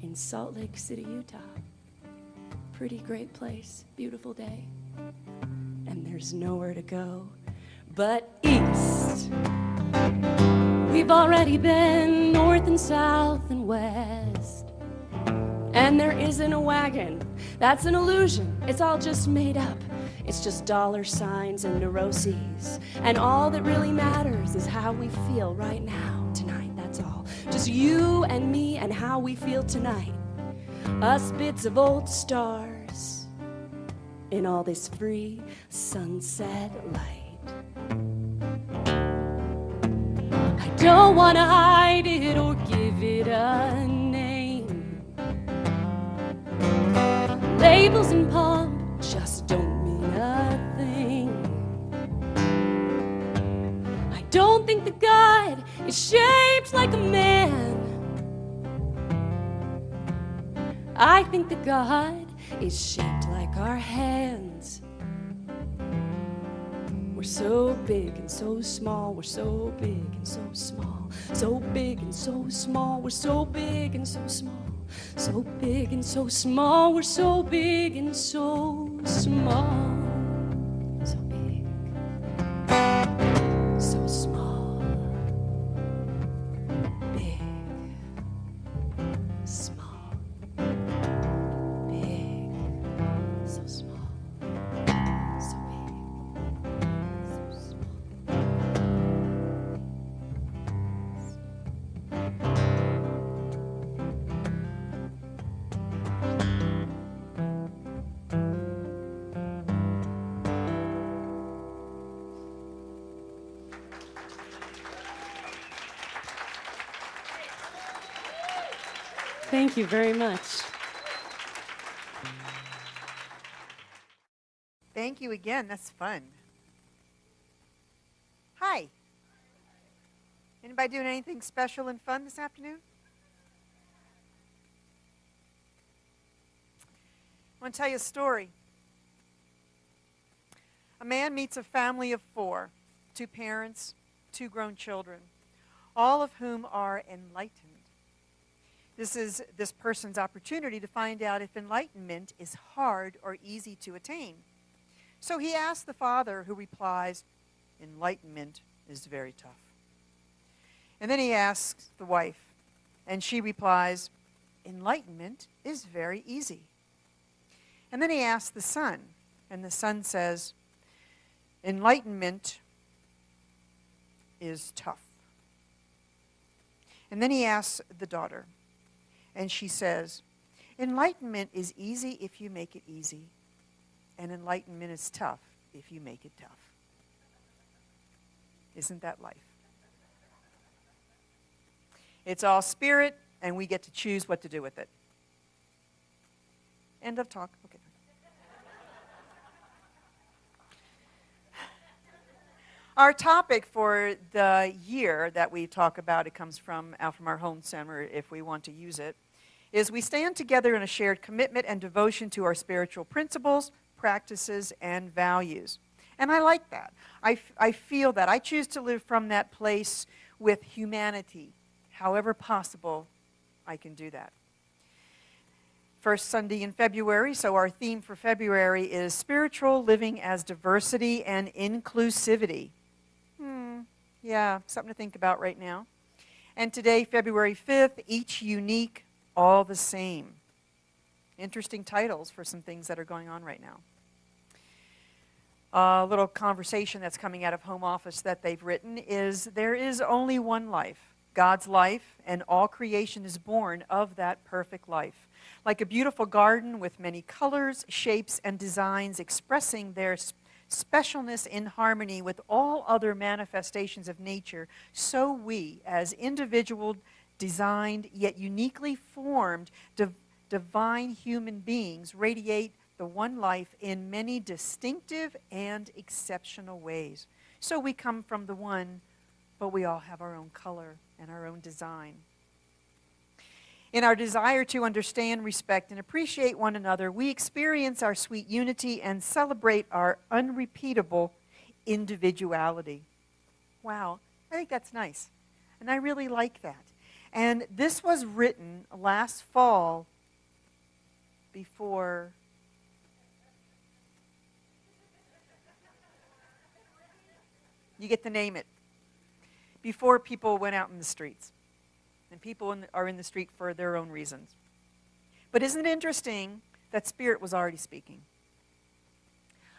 in Salt Lake City, Utah. Pretty great place, beautiful day. And there's nowhere to go but east. We've already been north and south and west. And there isn't a wagon. That's an illusion. It's all just made up. It's just dollar signs and neuroses. And all that really matters is how we feel right now, tonight, that's all. Just you and me and how we feel tonight. Us bits of old stars in all this free sunset light. I don't want to hide it or give it a name. Labels and pomp just don't mean a thing. I don't think that God is shaped like a man. I think that God is shaped like our hands. We're so big and so small, we're so big and so small, so big and so small, we're so big and so small, so big and so small, we're so big and so small, so big, so small, big, small, big, so small, so big. Thank you very much. Thank you again. That's fun. Hi. Anybody doing anything special and fun this afternoon? I want to tell you a story. A man meets a family of 4, 2 parents, 2 grown children, all of whom are enlightened. This is this person's opportunity to find out if enlightenment is hard or easy to attain. So he asks the father, who replies, "Enlightenment is very tough." And then he asks the wife, and she replies, "Enlightenment is very easy." And then he asks the son, and the son says, "Enlightenment is tough." And then he asks the daughter, and she says, "Enlightenment is easy if you make it easy, and enlightenment is tough if you make it tough." Isn't that life? It's all spirit, and we get to choose what to do with it. End of talk. Okay. Our topic for the year that we talk about, it comes from our home center if we want to use it, is we stand together in a shared commitment and devotion to our spiritual principles, practices, and values. And I like that. I feel that. I choose to live from that place with humanity. However possible, I can do that. First Sunday in February, so our theme for February is spiritual living as diversity and inclusivity. Yeah, something to think about right now. And today, February 5th, each unique, all the same. Interesting titles for some things that are going on right now. A little conversation that's coming out of home office that they've written is, there is only one life, God's life, and all creation is born of that perfect life. Like a beautiful garden with many colors, shapes, and designs expressing their specialness in harmony with all other manifestations of nature, so we, as individual, designed, yet uniquely formed, divine human beings, radiate the one life in many distinctive and exceptional ways. So we come from the one, but we all have our own color and our own design. In our desire to understand, respect, and appreciate one another, we experience our sweet unity and celebrate our unrepeatable individuality. Wow, I think that's nice. And I really like that. And this was written last fall before you get to name it, before people went out in the streets. And people are in the street for their own reasons. But isn't it interesting that Spirit was already speaking?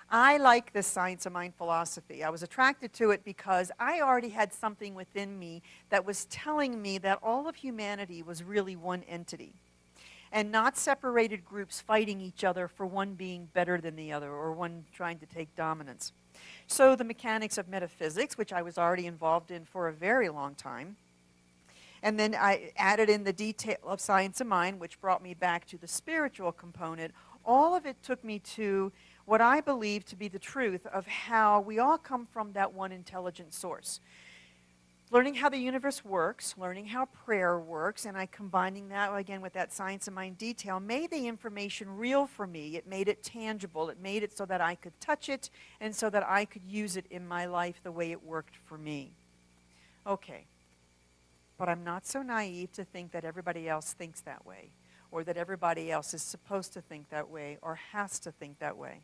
I like this science of mind philosophy. I was attracted to it because I already had something within me that was telling me that all of humanity was really one entity, and not separated groups fighting each other for one being better than the other or one trying to take dominance. So the mechanics of metaphysics, which I was already involved in for a very long time, and then I added in the detail of science of mind, which brought me back to the spiritual component. All of it took me to what I believe to be the truth of how we all come from that one intelligent source. Learning how the universe works, learning how prayer works, and I combining that again with that science of mind detail made the information real for me. It made it tangible. It made it so that I could touch it and so that I could use it in my life the way it worked for me. Okay. But I'm not so naive to think that everybody else thinks that way, or that everybody else is supposed to think that way, or has to think that way.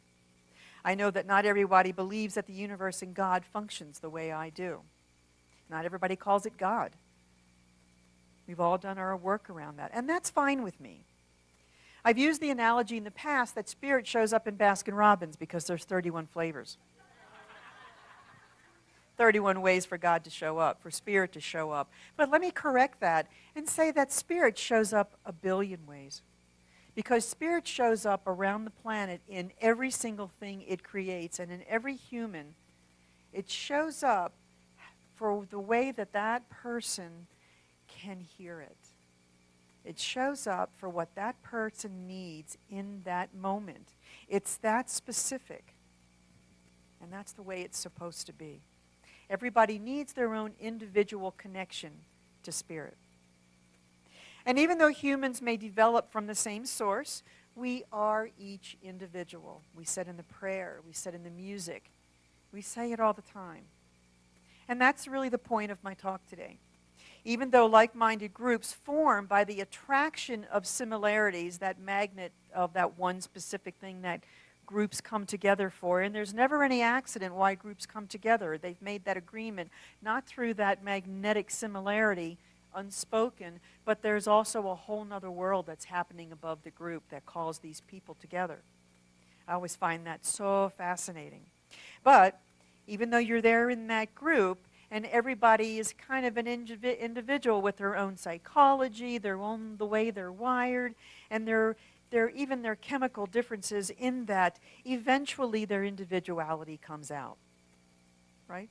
I know that not everybody believes that the universe and God functions the way I do. Not everybody calls it God. We've all done our work around that, and that's fine with me. I've used the analogy in the past that Spirit shows up in Baskin-Robbins because there's 31 flavors. 31 ways for God to show up, for Spirit to show up. But let me correct that and say that Spirit shows up a billion ways. Because Spirit shows up around the planet in every single thing it creates, and in every human. It shows up for the way that that person can hear it. It shows up for what that person needs in that moment. It's that specific. And that's the way it's supposed to be. Everybody needs their own individual connection to Spirit. And even though humans may develop from the same source, we are each individual. We said in the prayer, we said in the music, we say it all the time. And that's really the point of my talk today. Even though like-minded groups form by the attraction of similarities, that magnet of that one specific thing that groups come together for, and there's never any accident why groups come together. They've made that agreement, not through that magnetic similarity, unspoken, but there's also a whole nother world that's happening above the group that calls these people together. I always find that so fascinating. But even though you're there in that group, and everybody is kind of an individual with their own psychology, the way they're wired, and even their chemical differences in that, eventually their individuality comes out. Right?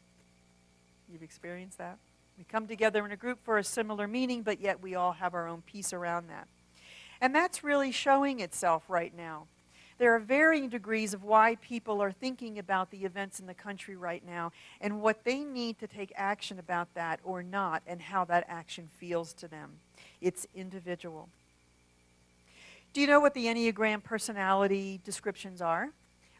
You've experienced that? We come together in a group for a similar meaning, but yet we all have our own piece around that. And that's really showing itself right now. There are varying degrees of why people are thinking about the events in the country right now and what they need to take action about that or not, and how that action feels to them. It's individual. Do you know what the Enneagram personality descriptions are?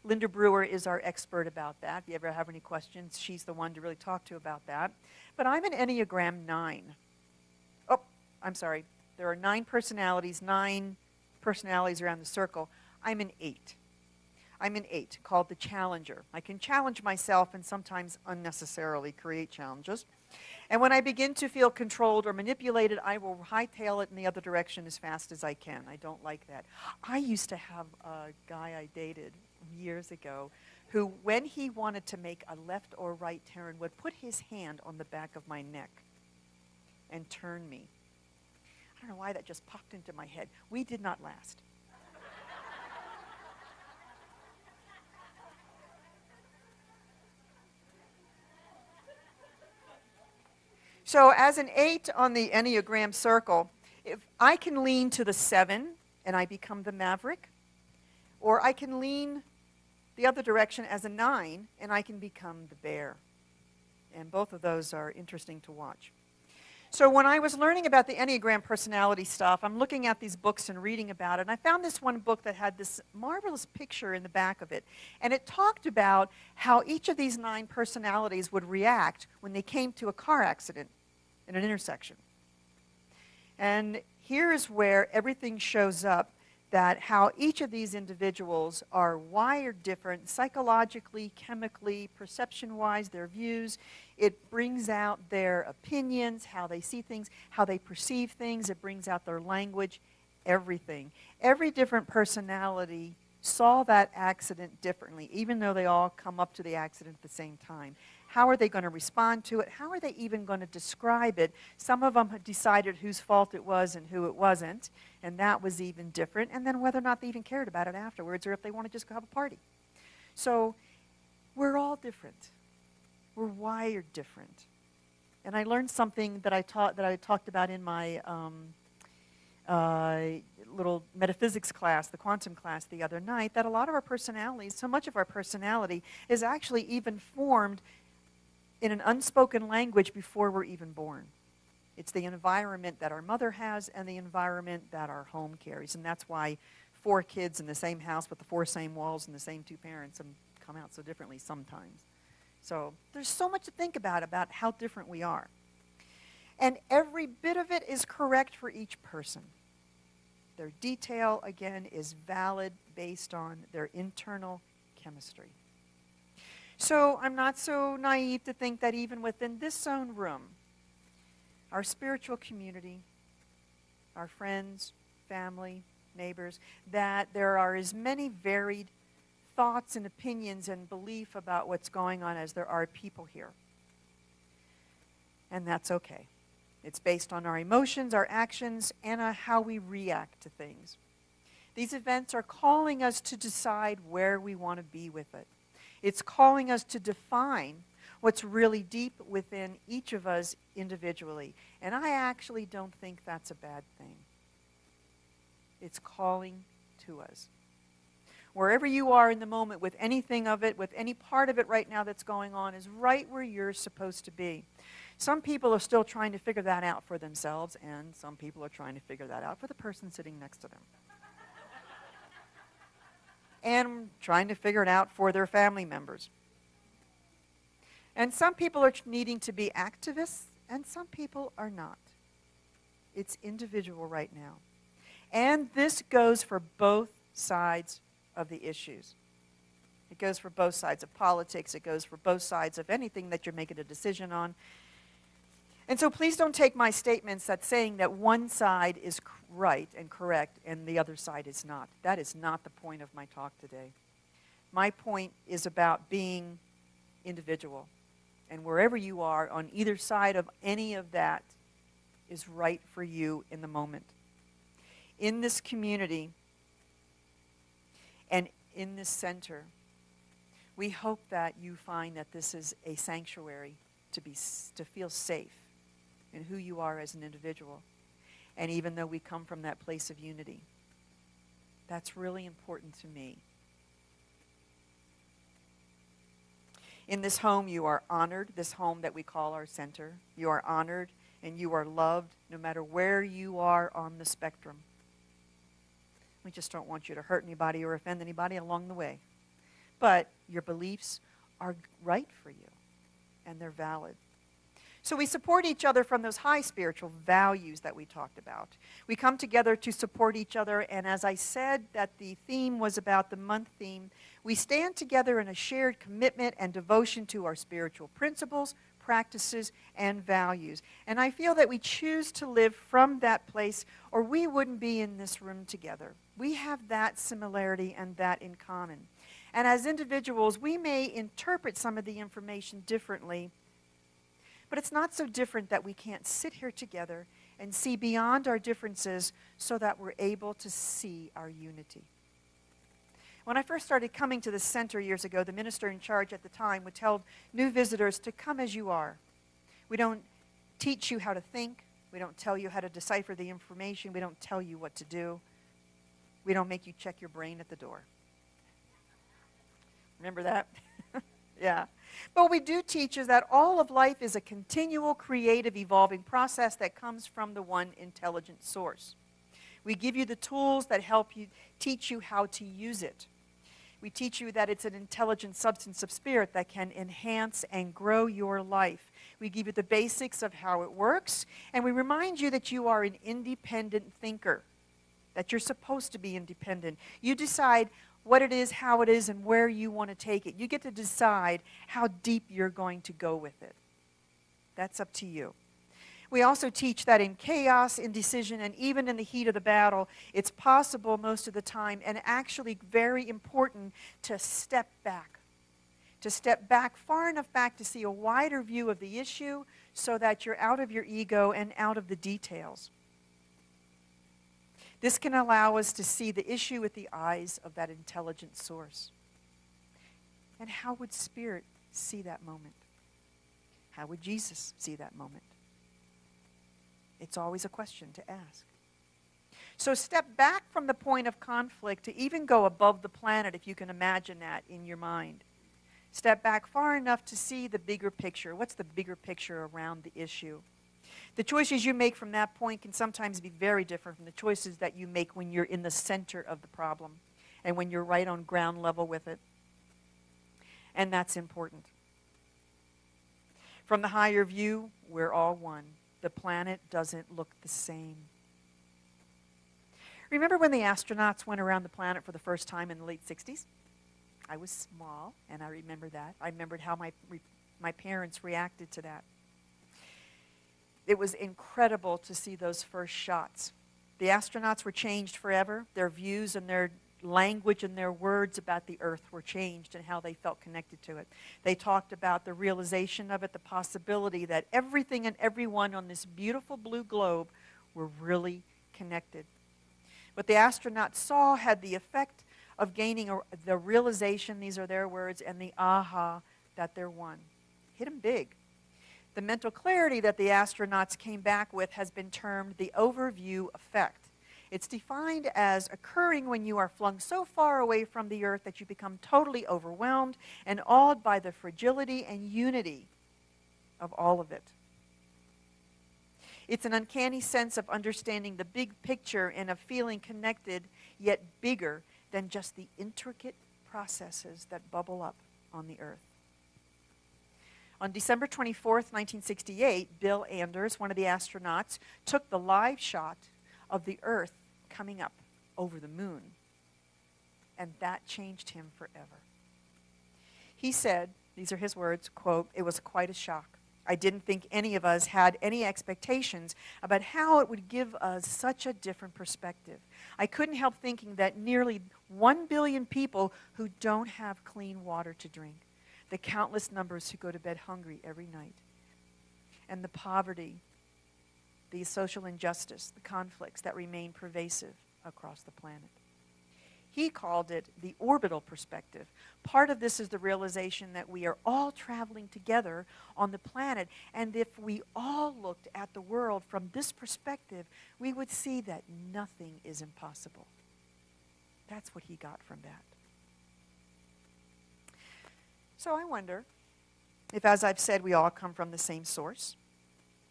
Linda Brewer is our expert about that. If you ever have any questions, she's the one to really talk to about that. But I'm an Enneagram 9. Oh, I'm sorry. There are 9 personalities around the circle. I'm an 8. I'm an 8, called the Challenger. I can challenge myself and sometimes unnecessarily create challenges. And when I begin to feel controlled or manipulated, I will hightail it in the other direction as fast as I can. I don't like that. I used to have a guy I dated years ago who, when he wanted to make a left or right turn, would put his hand on the back of my neck and turn me. I don't know why that just popped into my head. We did not last. So as an 8 on the Enneagram circle, if I can lean to the 7 and I become the maverick, or I can lean the other direction as a 9 and I can become the bear. And both of those are interesting to watch. So when I was learning about the Enneagram personality stuff, I'm looking at these books and reading about it, and I found this one book that had this marvelous picture in the back of it. And it talked about how each of these 9 personalities would react when they came to a car accident in an intersection. And here is where everything shows up, that how each of these individuals are wired different psychologically, chemically, perception-wise, their views. It brings out their opinions, how they see things, how they perceive things. It brings out their language, everything. Every different personality saw that accident differently, even though they all come up to the accident at the same time. How are they going to respond to it? How are they even going to describe it? Some of them had decided whose fault it was and who it wasn't, and that was even different. And then whether or not they even cared about it afterwards, or if they want to just go have a party. So we're all different. We're wired different. And I learned something that I talked about in my little metaphysics class, the quantum class the other night, that a lot of our personalities, so much of our personality is actually even formed in an unspoken language before we're even born. It's the environment that our mother has and the environment that our home carries. And that's why 4 kids in the same house with the 4 same walls and the same 2 parents come out so differently sometimes. So there's so much to think about how different we are. And every bit of it is correct for each person. Their detail, again, is valid based on their internal chemistry. So I'm not so naive to think that even within this own room, our spiritual community, our friends, family, neighbors, that there are as many varied thoughts and opinions and belief about what's going on as there are people here. And that's okay. It's based on our emotions, our actions, and how we react to things. These events are calling us to decide where we want to be with it. It's calling us to define what's really deep within each of us individually. And I actually don't think that's a bad thing. It's calling to us. Wherever you are in the moment with anything of it, with any part of it right now that's going on, is right where you're supposed to be. Some people are still trying to figure that out for themselves, and some people are trying to figure that out for the person sitting next to them. And trying to figure it out for their family members. And some people are needing to be activists, and some people are not. It's individual right now. And this goes for both sides of the issues. It goes for both sides of politics. It goes for both sides of anything that you're making a decision on. And so please don't take my statements that saying that one side is right and correct and the other side is not. That is not the point of my talk today. My point is about being individual. And wherever you are, on either side of any of that is right for you in the moment. In this community and in this center, we hope that you find that this is a sanctuary to feel safe in who you are as an individual. And even though we come from that place of unity, that's really important to me. In this home, you are honored, this home that we call our center. You are honored and you are loved no matter where you are on the spectrum. We just don't want you to hurt anybody or offend anybody along the way. But your beliefs are right for you, and they're valid. So we support each other from those high spiritual values that we talked about. We come together to support each other, and as I said that the theme was about the month theme, we stand together in a shared commitment and devotion to our spiritual principles, practices, and values. And I feel that we choose to live from that place, or we wouldn't be in this room together. We have that similarity and that in common. And as individuals, we may interpret some of the information differently, but it's not so different that we can't sit here together and see beyond our differences so that we're able to see our unity. When I first started coming to the center years ago, the minister in charge at the time would tell new visitors to come as you are. We don't teach you how to think. We don't tell you how to decipher the information. We don't tell you what to do. We don't make you check your brain at the door. Remember that? Yeah. But what we do teach is that all of life is a continual, creative, evolving process that comes from the one intelligent source. We give you the tools that help you teach you how to use it. We teach you that it's an intelligent substance of spirit that can enhance and grow your life. We give you the basics of how it works, and we remind you that you are an independent thinker, that you're supposed to be independent. You decide what it is, how it is, and where you want to take it. You get to decide how deep you're going to go with it. That's up to you. We also teach that in chaos, indecision, and even in the heat of the battle, it's possible most of the time, and actually very important, to step back. To step back, far enough back to see a wider view of the issue so that you're out of your ego and out of the details. This can allow us to see the issue with the eyes of that intelligent source. And how would Spirit see that moment? How would Jesus see that moment? It's always a question to ask. So step back from the point of conflict to even go above the planet, if you can imagine that in your mind. Step back far enough to see the bigger picture. What's the bigger picture around the issue? The choices you make from that point can sometimes be very different from the choices that you make when you're in the center of the problem and when you're right on ground level with it. And that's important. From the higher view, we're all one. The planet doesn't look the same. Remember when the astronauts went around the planet for the first time in the late 60s? I was small, and I remember that. I remembered how my parents reacted to that. It was incredible to see those first shots. The astronauts were changed forever. Their views and their language and their words about the Earth were changed and how they felt connected to it. They talked about the realization of it, the possibility that everything and everyone on this beautiful blue globe were really connected. What the astronauts saw had the effect of gaining the realization, these are their words, and the aha that they're one. Hit them big. The mental clarity that the astronauts came back with has been termed the overview effect. It's defined as occurring when you are flung so far away from the Earth that you become totally overwhelmed and awed by the fragility and unity of all of it. It's an uncanny sense of understanding the big picture and of feeling connected, yet bigger than just the intricate processes that bubble up on the Earth. On December 24th, 1968, Bill Anders, one of the astronauts, took the live shot of the Earth coming up over the moon. And that changed him forever. He said, these are his words, quote, "It was quite a shock. I didn't think any of us had any expectations about how it would give us such a different perspective. I couldn't help thinking that nearly 1 billion people who don't have clean water to drink, the countless numbers who go to bed hungry every night, and the poverty, the social injustice, the conflicts that remain pervasive across the planet." He called it the orbital perspective. Part of this is the realization that we are all traveling together on the planet, and if we all looked at the world from this perspective, we would see that nothing is impossible. That's what he got from that. So I wonder if, as I've said, we all come from the same source,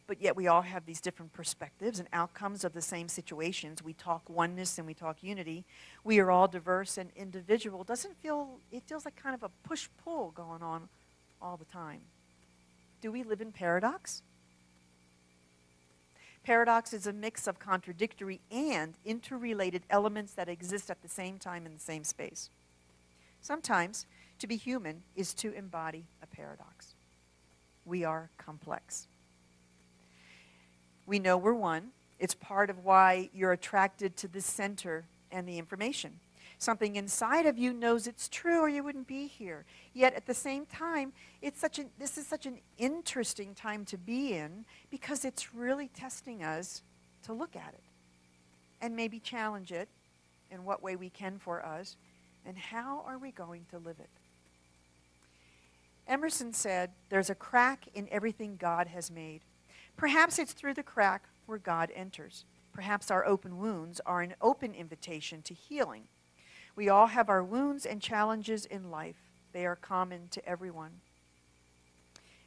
but yet we all have these different perspectives and outcomes of the same situations. We talk oneness and we talk unity. We are all diverse and individual. It feels like kind of a push-pull going on all the time. Do we live in paradox? Paradox is a mix of contradictory and interrelated elements that exist at the same time in the same space. Sometimes, to be human is to embody a paradox. We are complex. We know we're one. It's part of why you're attracted to the center and the information. Something inside of you knows it's true or you wouldn't be here. Yet at the same time, this is such an interesting time to be in because it's really testing us to look at it and maybe challenge it in what way we can for us, and how are we going to live it? Emerson said, "There's a crack in everything God has made. Perhaps it's through the crack where God enters. Perhaps our open wounds are an open invitation to healing. We all have our wounds and challenges in life. They are common to everyone."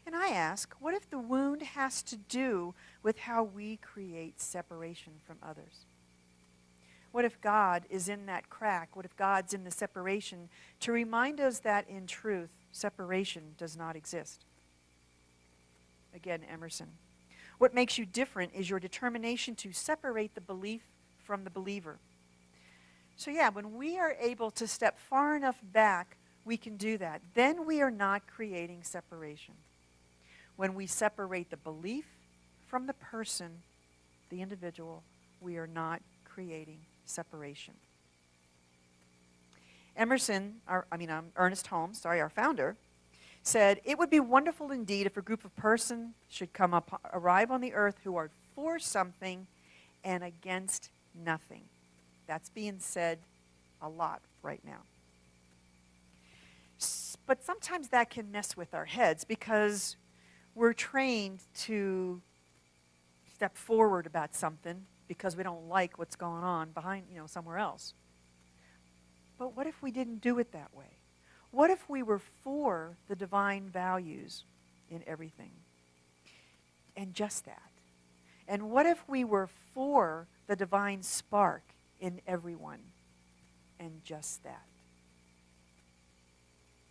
And I ask, what if the wound has to do with how we create separation from others? What if God is in that crack? What if God's in the separation? To remind us that in truth, separation does not exist. Again, Emerson. What makes you different is your determination to separate the belief from the believer. So yeah, when we are able to step far enough back, we can do that. Then we are not creating separation. When we separate the belief from the person, the individual, we are not creating separation. Ernest Holmes, our founder, said, "It would be wonderful indeed if a group of persons should arrive on the earth who are for something and against nothing." That's being said a lot right now. But sometimes that can mess with our heads because we're trained to step forward about something because we don't like what's going on behind, somewhere else. But what if we didn't do it that way? What if we were for the divine values in everything? And just that. And what if we were for the divine spark in everyone? And just that.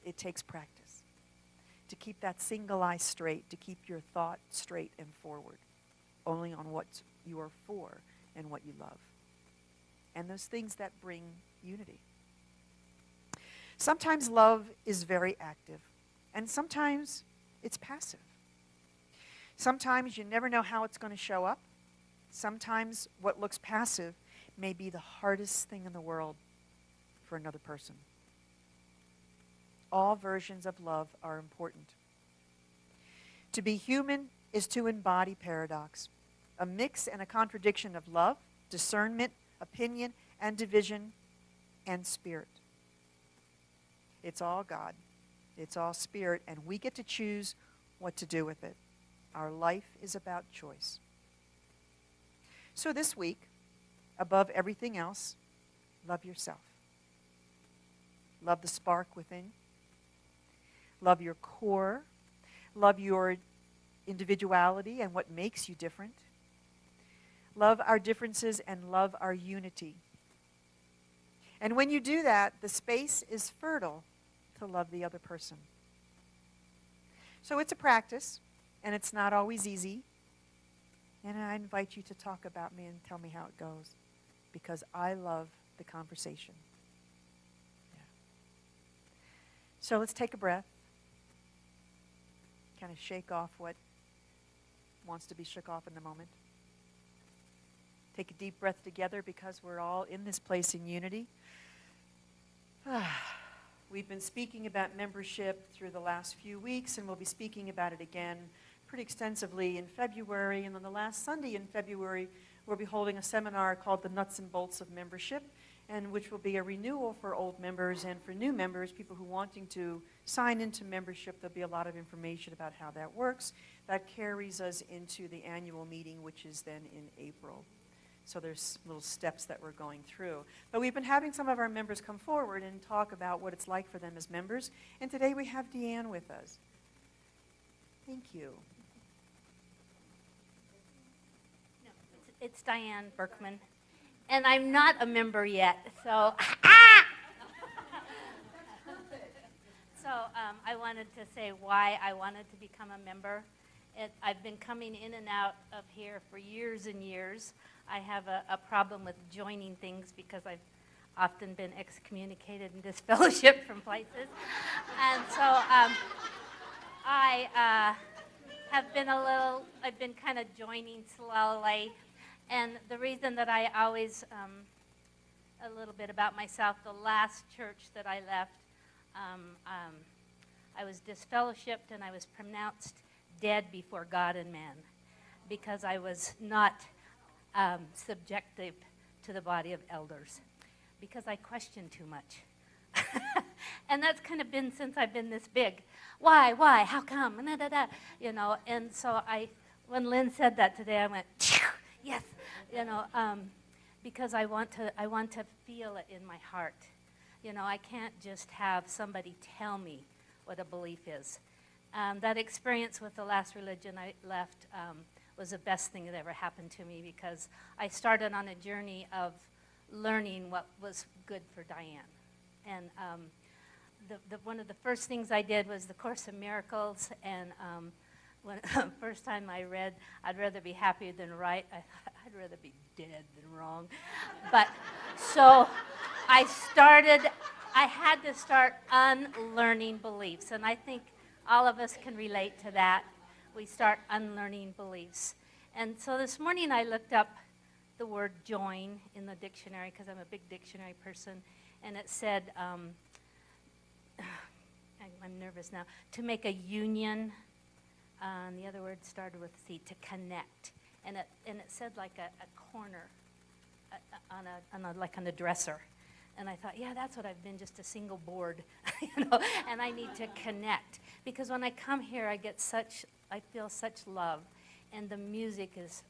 It takes practice to keep that single eye straight, to keep your thought straight and forward, only on what you are for and what you love. And those things that bring unity. Sometimes love is very active, and sometimes it's passive. Sometimes you never know how it's going to show up. Sometimes what looks passive may be the hardest thing in the world for another person. All versions of love are important. To be human is to embody paradox, a mix and a contradiction of love, discernment, opinion, and division, and spirit. It's all God. It's all spirit, and we get to choose what to do with it. Our life is about choice. So this week, above everything else, love yourself. Love the spark within. Love your core. Love your individuality and what makes you different. Love our differences and love our unity. And when you do that, the space is fertile to love the other person. So it's a practice, and it's not always easy. And I invite you to talk about me and tell me how it goes, because I love the conversation. Yeah. So let's take a breath. Kind of shake off what wants to be shook off in the moment. Take a deep breath together because we're all in this place in unity. We've been speaking about membership through the last few weeks, and we'll be speaking about it again pretty extensively in February. And on the last Sunday in February, we'll be holding a seminar called The Nuts and Bolts of Membership, and which will be a renewal for old members and for new members, people who are wanting to sign into membership. There'll be a lot of information about how that works. That carries us into the annual meeting, which is then in April. So there's little steps that we're going through. But we've been having some of our members come forward and talk about what it's like for them as members. And today we have Deanne with us. Thank you. No, it's Diane Berkman. And I'm not a member yet, so I wanted to say why I wanted to become a member. I've been coming in and out of here for years and years. I have a problem with joining things because I've often been excommunicated and disfellowshipped from places. And so I have been I've been kind of joining slowly. And the reason that I always, a little bit about myself, the last church that I left, I was disfellowshipped and I was pronounced dead before God and man because I was not subjective to the body of elders because I questioned too much. And that's kind of been since I've been this big. Why, how come, you know, and so when Lynne said that today, I went, yes, you know, because I want to feel it in my heart. You know, I can't just have somebody tell me what a belief is. That experience with the last religion I left was the best thing that ever happened to me because I started on a journey of learning what was good for Diane. And one of the first things I did was the Course in Miracles, and when first time I read, I'd rather be happy than right. I'd rather be dead than wrong. But so I had to start unlearning beliefs, and I think all of us can relate to that. We start unlearning beliefs. And so this morning I looked up the word join in the dictionary, because I'm a big dictionary person, and it said, I'm nervous now, to make a union, and the other word started with C, to connect. And it said like a corner like on a dresser. And I thought, yeah, that's what I've been, just a single board, and I need to connect. Because when I come here, I feel such love, and the music is,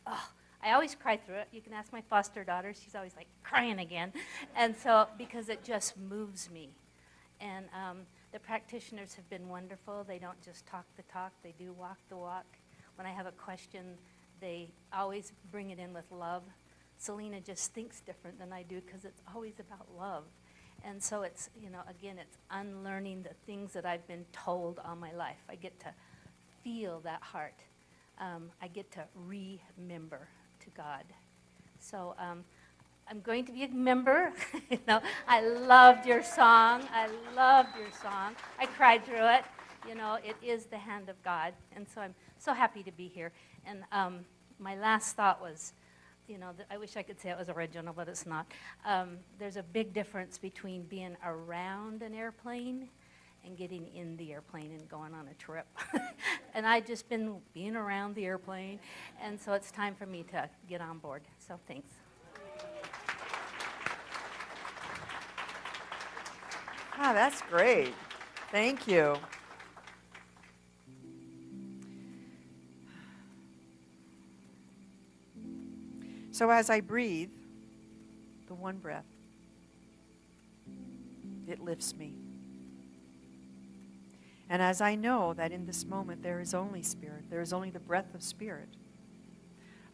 I always cry through it. You can ask my foster daughter. She's always like crying again. And so, because it just moves me. And the practitioners have been wonderful. They don't just talk the talk, they do walk the walk. When I have a question, they always bring it in with love. Selena just thinks different than I do because it's always about love. And so it's, again, it's unlearning the things that I've been told all my life. I get to feel that heart. I get to remember to God. So I'm going to be a member. I loved your song. I cried through it. It is the hand of God. And so I'm so happy to be here. And my last thought was, I wish I could say it was original, but it's not. There's a big difference between being around an airplane and getting in the airplane and going on a trip. And I've just been being around the airplane, and so it's time for me to get on board. So thanks. Ah, that's great. Thank you. So as I breathe, the one breath, it lifts me. And as I know that in this moment there is only Spirit, there is only the breath of Spirit,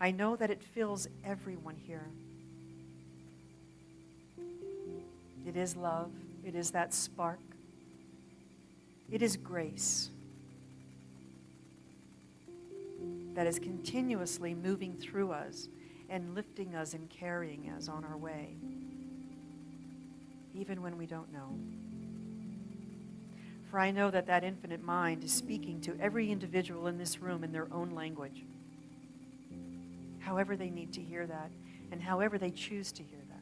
I know that it fills everyone here. It is love. It is that spark. It is grace that is continuously moving through us and lifting us and carrying us on our way, even when we don't know. For I know that that infinite mind is speaking to every individual in this room in their own language, however they need to hear that and however they choose to hear that.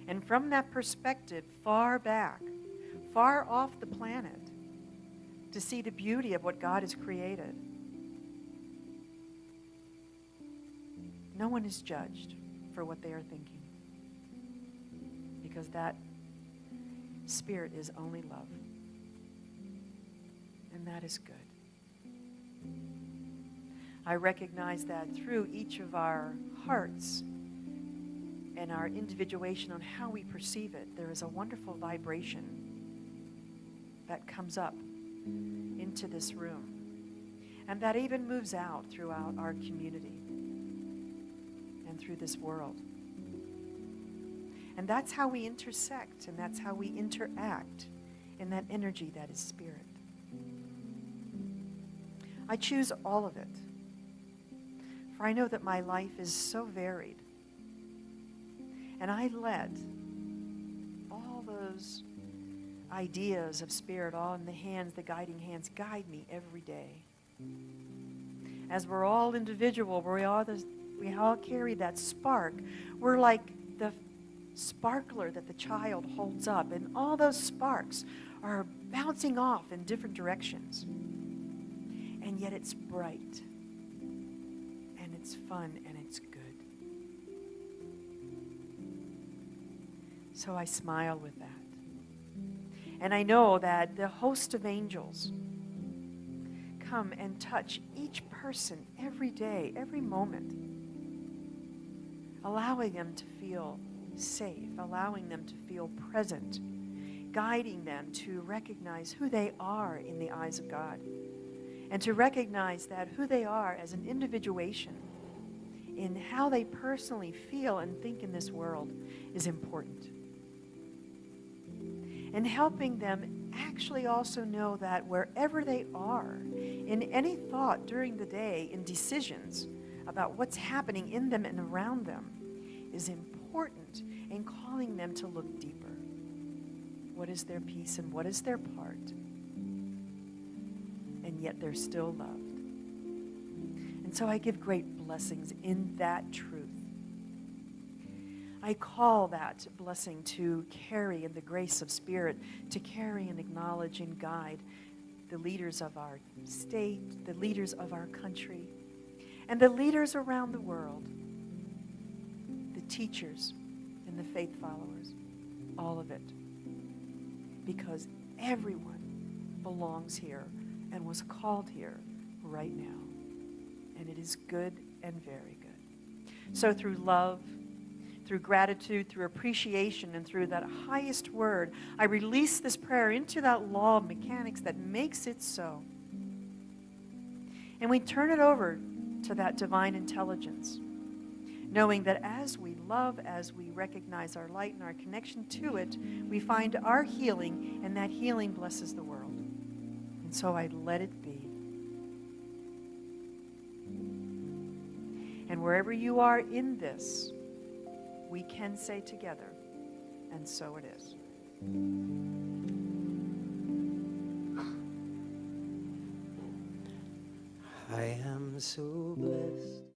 And from that perspective, far back, far off the planet, to see the beauty of what God has created, no one is judged for what they are thinking, because that Spirit is only love, and that is good. I recognize that through each of our hearts and our individuation on how we perceive it, there is a wonderful vibration that comes up into this room, and that even moves out throughout our community and through this world. And that's how we intersect, and that's how we interact in that energy that is Spirit. I choose all of it, for I know that my life is so varied. And I let all those ideas of Spirit, all in the hands, the guiding hands, guide me every day. As we're all individual, we all carry that spark. We're like the sparkler that the child holds up, and all those sparks are bouncing off in different directions. And yet it's bright, and it's fun, and it's good. So I smile with that. And I know that the host of angels come and touch each person every day, every moment, allowing them to feel safe, allowing them to feel present, guiding them to recognize who they are in the eyes of God, and to recognize that who they are as an individuation in how they personally feel and think in this world is important. And helping them actually also know that wherever they are, in any thought during the day, in decisions about what's happening in them and around them, is important in calling them to look deeper. What is their piece and what is their part? And yet they're still loved. And so I give great blessings in that truth. I call that blessing to carry in the grace of Spirit, to carry and acknowledge and guide the leaders of our state, the leaders of our country, and the leaders around the world, the teachers and the faith followers, all of it. Because everyone belongs here and was called here right now. And it is good and very good. So through love, through gratitude, through appreciation, and through that highest word, I release this prayer into that law of mechanics that makes it so. And we turn it over to that divine intelligence, knowing that as we love, as we recognize our light and our connection to it, we find our healing, and that healing blesses the world. And so I let it be. And wherever you are in this, we can say together, and so it is. I am so blessed.